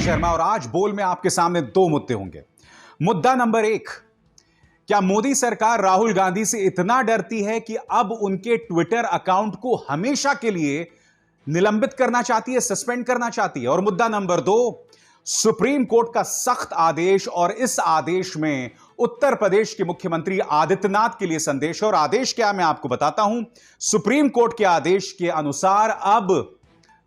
शर्मा और आज बोल में आपके सामने दो मुद्दे होंगे। मुद्दा नंबर एक, क्या मोदी सरकार राहुल गांधी से इतना डरती है कि अब उनके ट्विटर अकाउंट को हमेशा के लिए निलंबित करना चाहती है, सस्पेंड करना चाहती है? और मुद्दा नंबर दो, सुप्रीम कोर्ट का सख्त आदेश और इस आदेश में उत्तर प्रदेश के मुख्यमंत्री आदित्यनाथ के लिए संदेश। और आदेश क्या, मैं आपको बताता हूं। सुप्रीम कोर्ट के आदेश के अनुसार अब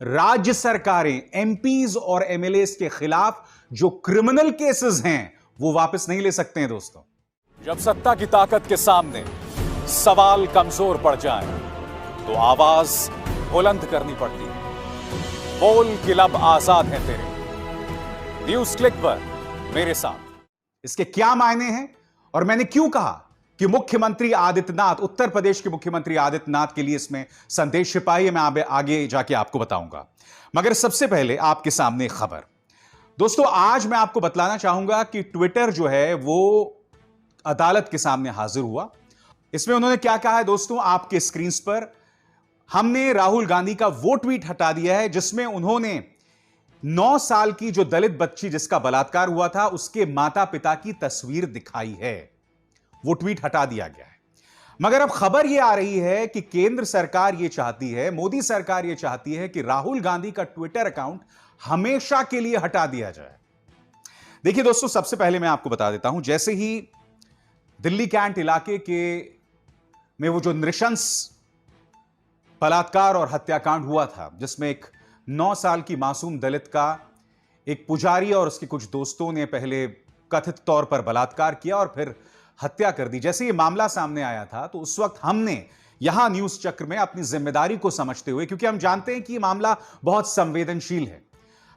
राज्य सरकारें एमपीज और एमएलएस के खिलाफ जो क्रिमिनल केसेस हैं वो वापस नहीं ले सकते हैं। दोस्तों, जब सत्ता की ताकत के सामने सवाल कमजोर पड़ जाए तो आवाज बुलंद करनी पड़ती है। बोल कि लब आजाद है तेरे, न्यूज क्लिक पर मेरे साथ। इसके क्या मायने हैं और मैंने क्यों कहा कि मुख्यमंत्री आदित्यनाथ, उत्तर प्रदेश के मुख्यमंत्री आदित्यनाथ के लिए इसमें संदेश छिपाई है, मैं आगे जाके आपको बताऊंगा। मगर सबसे पहले आपके सामने खबर। दोस्तों, आज मैं आपको बतलाना चाहूंगा कि ट्विटर जो है वो अदालत के सामने हाजिर हुआ। इसमें उन्होंने क्या कहा है दोस्तों, आपके स्क्रीन पर हमने राहुल गांधी का वो ट्वीट हटा दिया है जिसमें उन्होंने 9 साल की जो दलित बच्ची जिसका बलात्कार हुआ था उसके माता पिता की तस्वीर दिखाई है। वो ट्वीट हटा दिया गया है। मगर अब खबर यह आ रही है कि केंद्र सरकार यह चाहती है, मोदी सरकार यह चाहती है कि राहुल गांधी का ट्विटर अकाउंट हमेशा के लिए हटा दिया जाए। देखिए दोस्तों, सबसे पहले मैं आपको बता देता हूं, जैसे ही दिल्ली कैंट इलाके में वो जो नृशंस बलात्कार और हत्याकांड हुआ था जिसमें एक 9 साल की मासूम दलित का एक पुजारी और उसके कुछ दोस्तों ने पहले कथित तौर पर बलात्कार किया और फिर हत्या कर दी। जैसे ये मामला सामने आया था तो उस वक्त हमने यहां न्यूज चक्र में अपनी जिम्मेदारी को समझते हुए, क्योंकि हम जानते हैं कि ये मामला बहुत संवेदनशील है,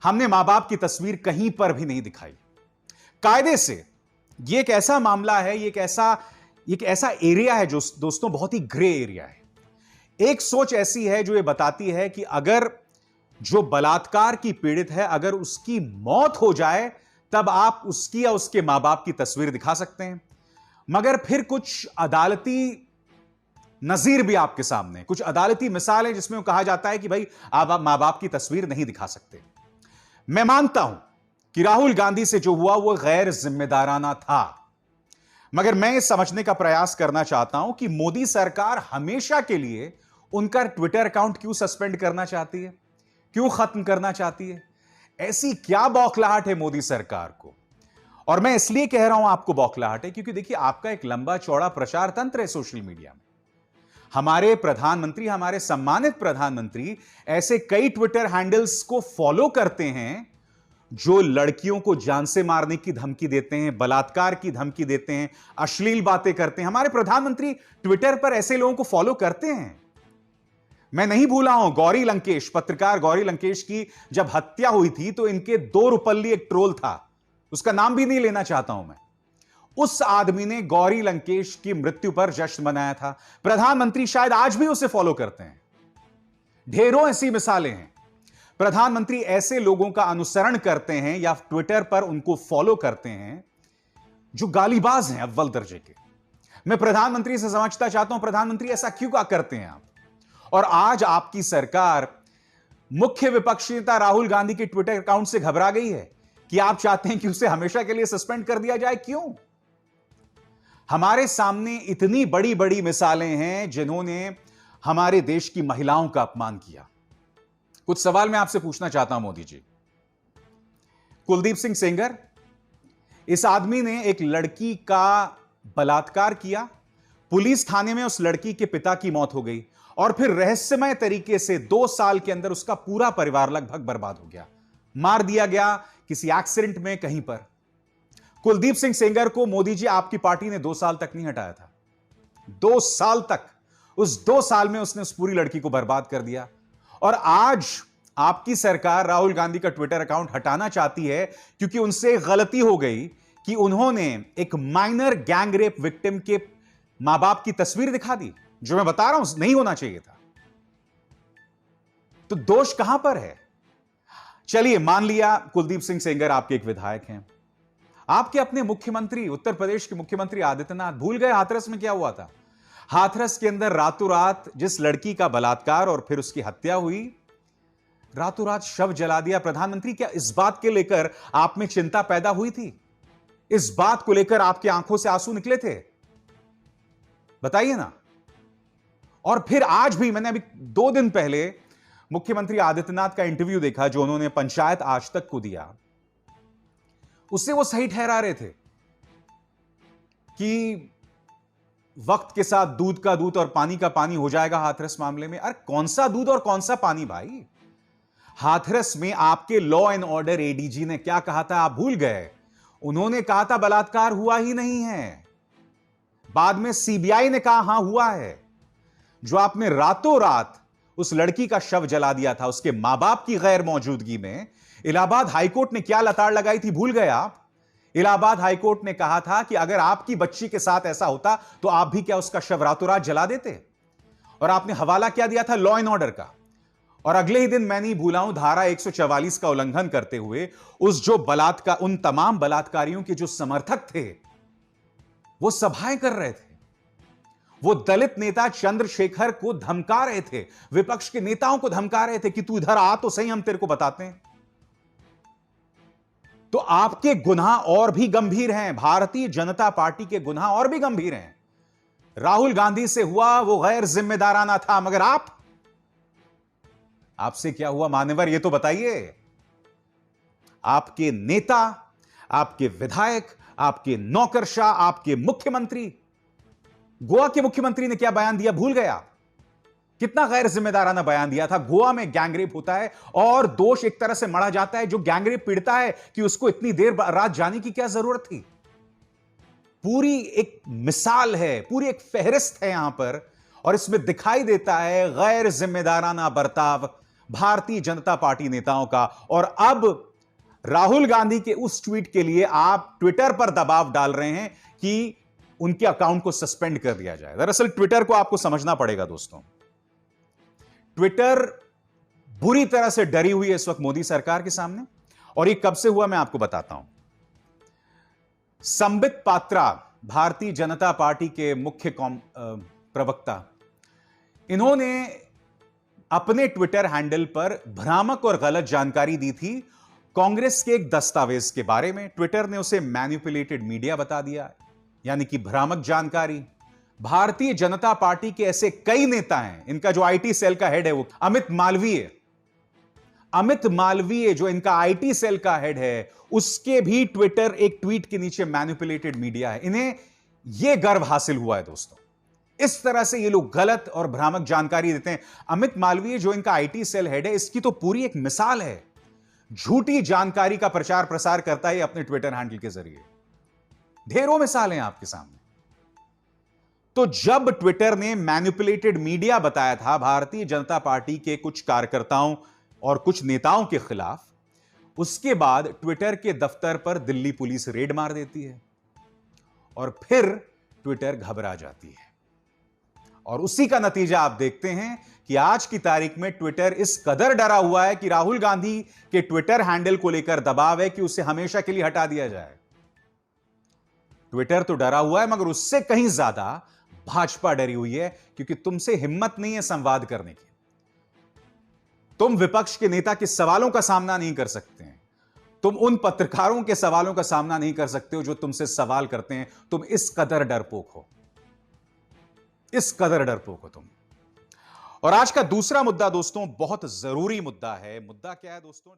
हमने मां बाप की तस्वीर कहीं पर भी नहीं दिखाई। कायदे से ये एक ऐसा मामला है, ये एक ऐसा एरिया है जो दोस्तों बहुत ही ग्रे एरिया है। एक सोच ऐसी है जो ये बताती है कि अगर जो बलात्कार की पीड़ित है, अगर उसकी मौत हो जाए तब आप उसकी या उसके मां बाप की तस्वीर दिखा सकते हैं। मगर फिर कुछ अदालती नजीर भी आपके सामने, कुछ अदालती मिसाल है जिसमें कहा जाता है कि भाई आप मां बाप की तस्वीर नहीं दिखा सकते। मैं मानता हूं कि राहुल गांधी से जो हुआ वो गैर जिम्मेदाराना था, मगर मैं इस समझने का प्रयास करना चाहता हूं कि मोदी सरकार हमेशा के लिए उनका ट्विटर अकाउंट क्यों सस्पेंड करना चाहती है, क्यों खत्म करना चाहती है? ऐसी क्या बौखलाहट है मोदी सरकार को? और मैं इसलिए कह रहा हूं आपको बौखलाहट है क्योंकि देखिए, आपका एक लंबा चौड़ा प्रचार तंत्र है सोशल मीडिया में। हमारे प्रधानमंत्री, हमारे सम्मानित प्रधानमंत्री ऐसे कई ट्विटर हैंडल्स को फॉलो करते हैं जो लड़कियों को जान से मारने की धमकी देते हैं, बलात्कार की धमकी देते हैं, अश्लील बातें करते हैं। हमारे प्रधानमंत्री ट्विटर पर ऐसे लोगों को फॉलो करते हैं। मैं नहीं भूला हूं गौरी लंकेश, पत्रकार गौरी लंकेश की जब हत्या हुई थी तो इनके 2 रुपल्ली एक ट्रोल था, उसका नाम भी नहीं लेना चाहता हूं मैं। उस आदमी ने गौरी लंकेश की मृत्यु पर जश्न मनाया था। प्रधानमंत्री शायद आज भी उसे फॉलो करते हैं। ढेरों ऐसी मिसालें हैं। प्रधानमंत्री ऐसे लोगों का अनुसरण करते हैं या ट्विटर पर उनको फॉलो करते हैं जो गालीबाज हैं अव्वल दर्जे के। मैं प्रधानमंत्री से समझना चाहता हूं, प्रधानमंत्री ऐसा क्यों करते हैं आप? और आज आपकी सरकार मुख्य विपक्षी नेता राहुल गांधी के ट्विटर अकाउंट से घबरा गई है कि आप चाहते हैं कि उसे हमेशा के लिए सस्पेंड कर दिया जाए। क्यों? हमारे सामने इतनी बड़ी बड़ी मिसालें हैं जिन्होंने हमारे देश की महिलाओं का अपमान किया। कुछ सवाल मैं आपसे पूछना चाहता हूं मोदी जी। कुलदीप सिंह सेंगर, इस आदमी ने एक लड़की का बलात्कार किया, पुलिस थाने में उस लड़की के पिता की मौत हो गई और फिर रहस्यमय तरीके से 2 साल के अंदर उसका पूरा परिवार लगभग बर्बाद हो गया, मार दिया गया किसी एक्सीडेंट में कहीं पर। कुलदीप सिंह सेंगर को मोदी जी आपकी पार्टी ने 2 साल तक नहीं हटाया था। 2 साल तक, उस 2 साल में उसने उस पूरी लड़की को बर्बाद कर दिया। और आज आपकी सरकार राहुल गांधी का ट्विटर अकाउंट हटाना चाहती है क्योंकि उनसे गलती हो गई कि उन्होंने एक माइनर गैंग रेप विक्टिम के मां बाप की तस्वीर दिखा दी, जो मैं बता रहा हूं नहीं होना चाहिए था। तो दोष कहां पर है? चलिए, मान लिया कुलदीप सिंह सेंगर आपके एक विधायक हैं, आपके अपने मुख्यमंत्री, उत्तर प्रदेश के मुख्यमंत्री आदित्यनाथ भूल गए हाथरस में क्या हुआ था? हाथरस के अंदर रातों रात जिस लड़की का बलात्कार और फिर उसकी हत्या हुई, रातों रात शव जला दिया। प्रधानमंत्री, क्या इस बात के लेकर आप में चिंता पैदा हुई थी? इस बात को लेकर आपकी आंखों से आंसू निकले थे? बताइए ना। और फिर आज भी मैंने अभी 2 दिन पहले मुख्यमंत्री आदित्यनाथ का इंटरव्यू देखा जो उन्होंने पंचायत आज तक को दिया। उससे वो सही ठहरा रहे थे कि वक्त के साथ दूध का दूध और पानी का पानी हो जाएगा हाथरस मामले में। अरे कौन सा दूध और कौन सा पानी भाई? हाथरस में आपके लॉ एंड ऑर्डर एडीजी ने क्या कहा था, आप भूल गए? उन्होंने कहा था बलात्कार हुआ ही नहीं है। बाद में सीबीआई ने कहा हां हुआ है। जो आपने रातों रात उस लड़की का शव जला दिया था उसके मां बाप की गैर मौजूदगी में, इलाहाबाद हाईकोर्ट ने क्या लताड़ लगाई थी, भूल गए आप? इलाहाबाद हाईकोर्ट ने कहा था कि अगर आपकी बच्ची के साथ ऐसा होता तो आप भी क्या उसका शव रातों रात जला देते? और आपने हवाला क्या दिया था, लॉ एंड ऑर्डर का। और अगले ही दिन मैं नहीं भूला हूं, धारा 144 का उल्लंघन करते हुए उन तमाम बलात्कारियों के जो समर्थक थे वो सभाएं कर रहे थे। वो दलित नेता चंद्रशेखर को धमका रहे थे, विपक्ष के नेताओं को धमका रहे थे कि तू इधर आ तो सही, हम तेरे को बताते हैं। तो आपके गुनाह और भी गंभीर हैं, भारतीय जनता पार्टी के गुनाह और भी गंभीर हैं। राहुल गांधी से हुआ वो गैर जिम्मेदाराना था, मगर आपसे क्या हुआ मान्यवर, ये तो बताइए। आपके नेता, आपके विधायक, आपके नौकरशाह, आपके मुख्यमंत्री, गोवा के मुख्यमंत्री ने क्या बयान दिया, भूल गया? कितना गैर जिम्मेदाराना बयान दिया था। गोवा में गैंगरेप होता है और दोष एक तरह से मढ़ा जाता है जो गैंगरेप पीड़ता है कि उसको इतनी देर रात जाने की क्या जरूरत थी। पूरी एक मिसाल है, पूरी एक फहरिस्त है यहां पर, और इसमें दिखाई देता है गैर जिम्मेदाराना बर्ताव भारतीय जनता पार्टी नेताओं का। और अब राहुल गांधी के उस ट्वीट के लिए आप ट्विटर पर दबाव डाल रहे हैं कि उनके अकाउंट को सस्पेंड कर दिया जाए। दरअसल ट्विटर को आपको समझना पड़ेगा दोस्तों। ट्विटर बुरी तरह से डरी हुई है इस वक्त मोदी सरकार के सामने, और ये कब से हुआ मैं आपको बताता हूं। संबित पात्रा, भारतीय जनता पार्टी के मुख्य प्रवक्ता, इन्होंने अपने ट्विटर हैंडल पर भ्रामक और गलत जानकारी दी थी कांग्रेस के एक दस्तावेज के बारे में। ट्विटर ने उसे मैनिपुलेटेड मीडिया बता दिया, यानी कि भ्रामक जानकारी। भारतीय जनता पार्टी के ऐसे कई नेता हैं, इनका जो आईटी सेल का हेड है वो अमित मालवीय जो इनका आईटी सेल का हेड है, उसके भी ट्विटर एक ट्वीट के नीचे मैनिपुलेटेड मीडिया है। इन्हें यह गर्व हासिल हुआ है दोस्तों, इस तरह से ये लोग गलत और भ्रामक जानकारी देते हैं। अमित मालवीय जो इनका आईटी सेल हेड है, इसकी तो पूरी एक मिसाल है, झूठी जानकारी का प्रचार प्रसार करता है अपने ट्विटर हैंडल के जरिए। ढेरों मिसालें आपके सामने। तो जब ट्विटर ने मैनिपुलेटेड मीडिया बताया था भारतीय जनता पार्टी के कुछ कार्यकर्ताओं और कुछ नेताओं के खिलाफ, उसके बाद ट्विटर के दफ्तर पर दिल्ली पुलिस रेड मार देती है और फिर ट्विटर घबरा जाती है। और उसी का नतीजा आप देखते हैं कि आज की तारीख में ट्विटर इस कदर डरा हुआ है कि राहुल गांधी के ट्विटर हैंडल को लेकर दबाव है कि उसे हमेशा के लिए हटा दिया जाए। ट्विटर तो डरा हुआ है, मगर उससे कहीं ज्यादा भाजपा डरी हुई है, क्योंकि तुमसे हिम्मत नहीं है संवाद करने की। तुम विपक्ष के नेता के सवालों का सामना नहीं कर सकते हैं, तुम उन पत्रकारों के सवालों का सामना नहीं कर सकते हो जो तुमसे सवाल करते हैं। तुम इस कदर डरपोक हो, इस कदर डरपोक हो तुम। और आज का दूसरा मुद्दा दोस्तों बहुत जरूरी मुद्दा है। मुद्दा क्या है दोस्तों?